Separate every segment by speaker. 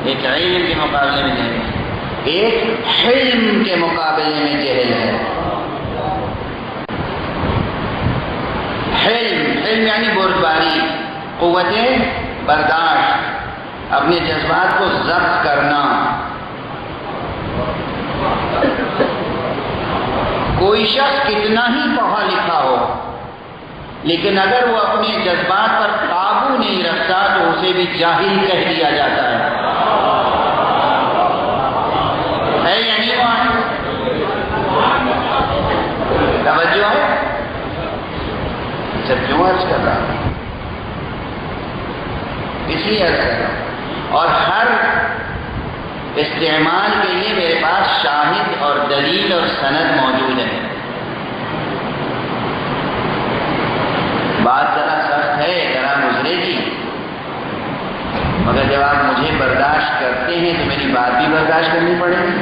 Speaker 1: ایک علم کے مقابلے میں جہل ہے، ایک حلم کے مقابلے میں جہل ہے۔ حلم یعنی بردباری، قوت برداشت، اپنے جذبات کو ضبط کرنا۔ کوئی شخص کتنا ہی پڑھا لکھا ہو لیکن اگر وہ اپنے جذبات پر قابو نہیں رکھتا تو اسے بھی جاہل کہہ دیا جاتا ہے یا نہیں؟ وہاں توجہ ہے؟ سب کیوں عرض کر رہا ہوں؟ اس لیے عرض کر رہا ہوں، اور ہر استعمال کے لیے میرے پاس شاہد اور دلیل اور سند موجود ہے۔ بات ذرا سخت ہے، ذرا گزرے گی، مگر جب آپ مجھے برداشت کرتے ہیں تو میری بات بھی برداشت کرنی پڑے گی۔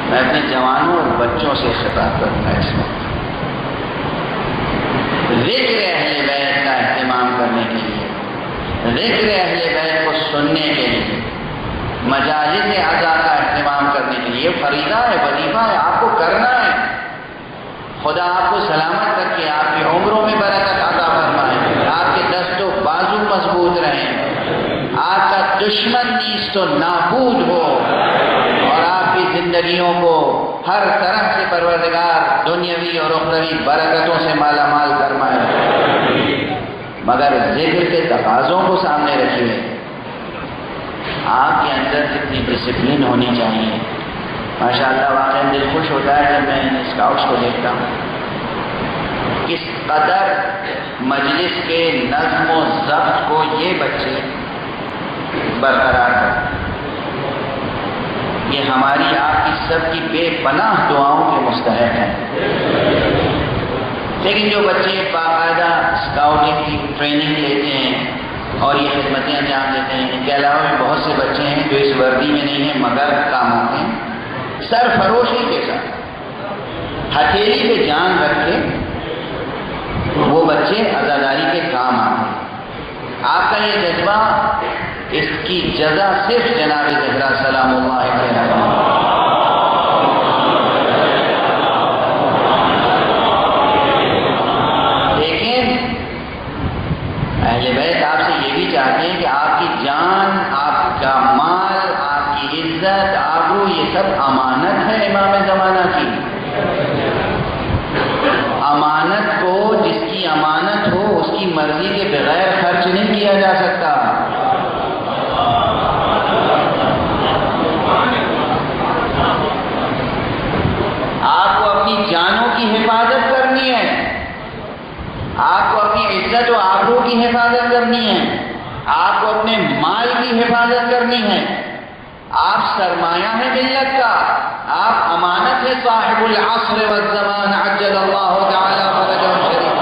Speaker 1: میں اپنے جوانوں اور بچوں سے خطاب کروں گا اس وقت، ذکر اہل بیت کا اہتمام کرنے کے لیے، ذکر اہل بیت کو سننے کے لیے، مجالس اعضاء کا اہتمام کرنے کے لیے فریضہ ہے، وظیفہ ہے، آپ کو کرنا ہے۔ خدا آپ کو سلامت رکھے، آپ کی عمروں میں برکت عطا فرمائے، آپ کے دست و بازو مضبوط رہیں، آپ کا دشمن نیز تو نابود ہو، اور آپ کی زندگیوں کو ہر طرح سے پروردگار دنیاوی اور اخروی برکتوں سے مالا مال فرمائے۔ مگر ذکر کے تقاضوں کو سامنے رکھیے۔ آپ کے اندر کتنی ڈسپلن ہونی چاہیے۔ ماشاءاللہ واقعی دل خوش ہوتا ہے جب میں ان اسکاؤٹس کو دیکھتا ہوں، کس قدر مجلس کے نظم و ضبط کو یہ بچے برقرار کرتے ہیں۔ یہ ہماری آپ کی سب کی بے پناہ دعاؤں کے مستحق ہیں۔ لیکن جو بچے باقاعدہ اسکاؤٹنگ کی ٹریننگ لیتے ہیں اور یہ خدمتیں انجام دیتے ہیں، ان کے علاوہ بھی بہت سے بچے ہیں جو اس وردی میں نہیں ہیں مگر کاموں میں سرفروشی کے ساتھ ہتھیلی پہ جان رکھ کے وہ بچے عزاداری کے کام آتے ہیں۔ آپ کا یہ جذبہ، اس کی جزا صرف جناب زہرا سلام اللہ علیہ لیکن اہل بیت آپ سے یہ بھی چاہتے ہیں کہ آپ کی جان، آپ کا مال، آپ کی عزت، آبرو، یہ سب امانت ہے امام زمانہ کی۔ امانت کو، جس کی امانت ہو اس کی مرضی کے بغیر خرچ نہیں کیا جا سکتا۔ آپ کو اپنی جانوں کی حفاظت کرنی ہے، آپ کو اپنی عزت و آبرو کی حفاظت کرنی ہے، آپ کو اپنے مال کی حفاظت کرنی ہے۔ آپ سرمایہ ہے ملت کا، آپ امانت ہے صاحب العصر والزمان عجل اللہ تعالی فرجہ الشریف۔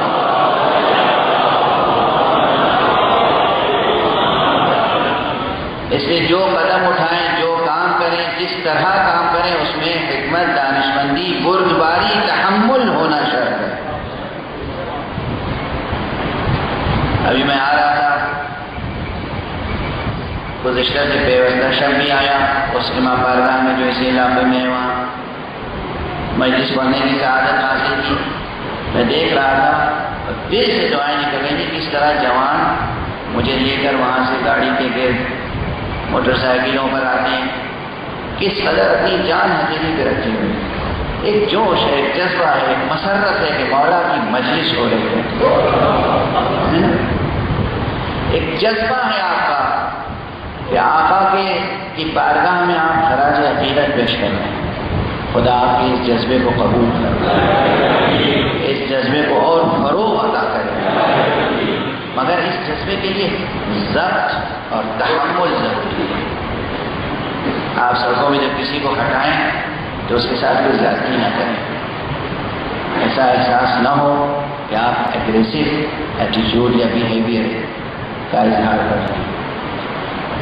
Speaker 1: اس لیے جو قدم اٹھائیں، جو کام کریں، جس طرح کام کریں، اس میں حکمت، دانشمندی، بردباری، تحمل ہونا شرط ہے۔ ابھی میں آ رہا تھا، گزشتہ سے پیوستہ شب بھی آیا اس امام بارگاہ میں جو اسی علاقے میں ہے، وہاں مجلس پڑھنے کی سعادت حاصل کی۔ میں دیکھ رہا تھا دل سے دعائیں نکل رہی تھیں، کس طرح جوان مجھے لے کر وہاں سے گاڑی کے گرد موٹر سائیکلوں پر آتے ہیں، کس قدر اپنی جان ہتھیلی پہ رکھی ہوئی، ایک جوش ہے، ایک جذبہ ہے، ایک مسرت ہے کہ مولا کی مجلس ہو رہی ہے، ایک جذبہ ہے آپ کا کہ آقا کی بارگاہ میں آپ خراج عقیدت پیش کر رہے ہیں۔ خدا آپ کے اس جذبے کو قبول کرے، اس جذبے کو اور فروغ عطا کرے، مگر اس جذبے کے لیے ضبط اور تحمل ضروری ہے۔ آپ سڑکوں میں جب کسی کو ہٹائیں تو اس کے ساتھ کوئی زیادتی نہ کریں، ایسا احساس نہ ہو کہ آپ ایگریسو ایٹیٹیوڈ یا بیہیویئر کا اظہار کر رہے ہیں۔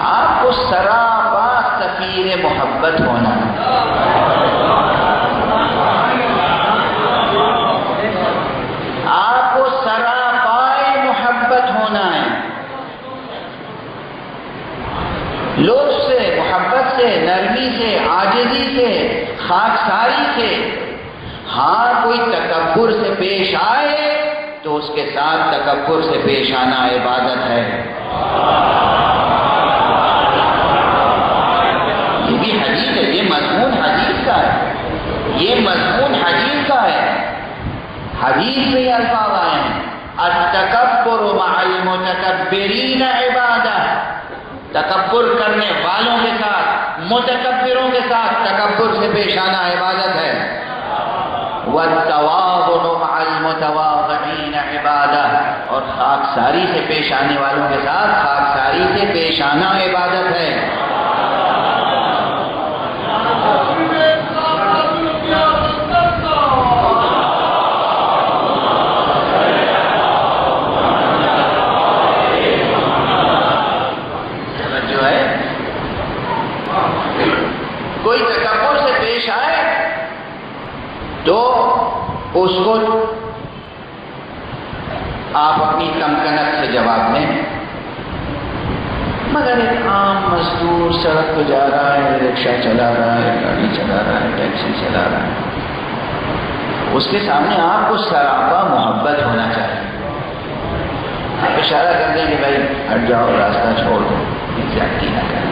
Speaker 1: آپ کو سراپا سفیر محبت ہونا ہے، آپ کو سراپا محبت ہونا ہے۔ لطف سے، محبت سے، نرمی سے، عاجزی سے، خاکساری سے۔ ہاں کوئی تکبر سے پیش آئے تو اس کے ساتھ تکبر سے پیش آنا عبادت ہے۔ یہ بھی حدیث ہے، یہ مضمون حدیث کا ہے، یہ مضمون حدیث کا ہے۔ حدیث میں یہ الفاظ آئے ہیں، التکبر مع المتکبرین عبادہ، تکبر کرنے والوں کے ساتھ، متکبروں کے ساتھ تکبر سے پیش آنا عبادت ہے۔ والتواضع مع المتواضعین عبادہ، اور خاکساری سے پیش آنے والوں کے ساتھ خاکساری سے پیش آنا عبادت ہے۔ کوئی تکبر سے پیش آئے تو اس کو آپ اپنی کمکنت سے جواب دیں۔ مگر ایک عام مزدور سڑک پہ جا رہا ہے، رکشہ چلا رہا ہے، گاڑی چلا رہا ہے، ٹیکسی چلا رہا ہے، اس کے سامنے آپ کو سراپا محبت ہونا چاہیے۔ آپ اشارہ کر دیں کہ بھائی ہٹ جاؤ، راستہ چھوڑ دو، زیادتی نہ کریں،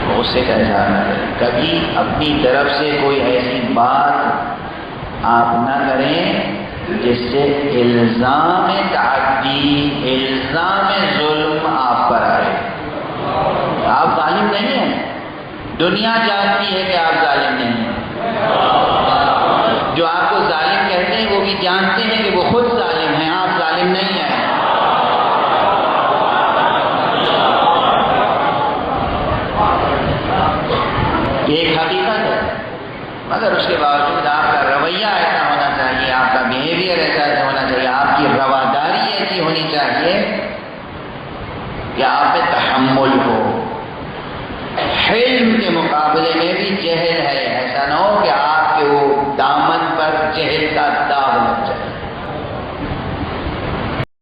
Speaker 1: غصے کا اظہار نہ کریں، کبھی اپنی طرف سے کوئی ایسی بات آپ نہ کریں جس سے الزام تعدی، الزام ظلم آپ پر آئے۔ آپ ظالم نہیں ہیں، دنیا جانتی ہے کہ آپ ظالم نہیں ہیں، جو آپ کو ظالم کہتے ہیں وہ بھی جانتے ہیں کہ وہ خود ظالم ہیں، آپ ظالم نہیں ہیں۔ یہ ایک حقیقت ہے، مگر اس کے باوجود آپ کا رویہ ایسا ہونا چاہیے، آپ کا بیہیویئر ایسا ہونا چاہیے، آپ کی رواداری ایسی ہونی چاہیے کہ آپ میں تحمل ہو۔ حلم کے مقابلے میں بھی جہل ہے،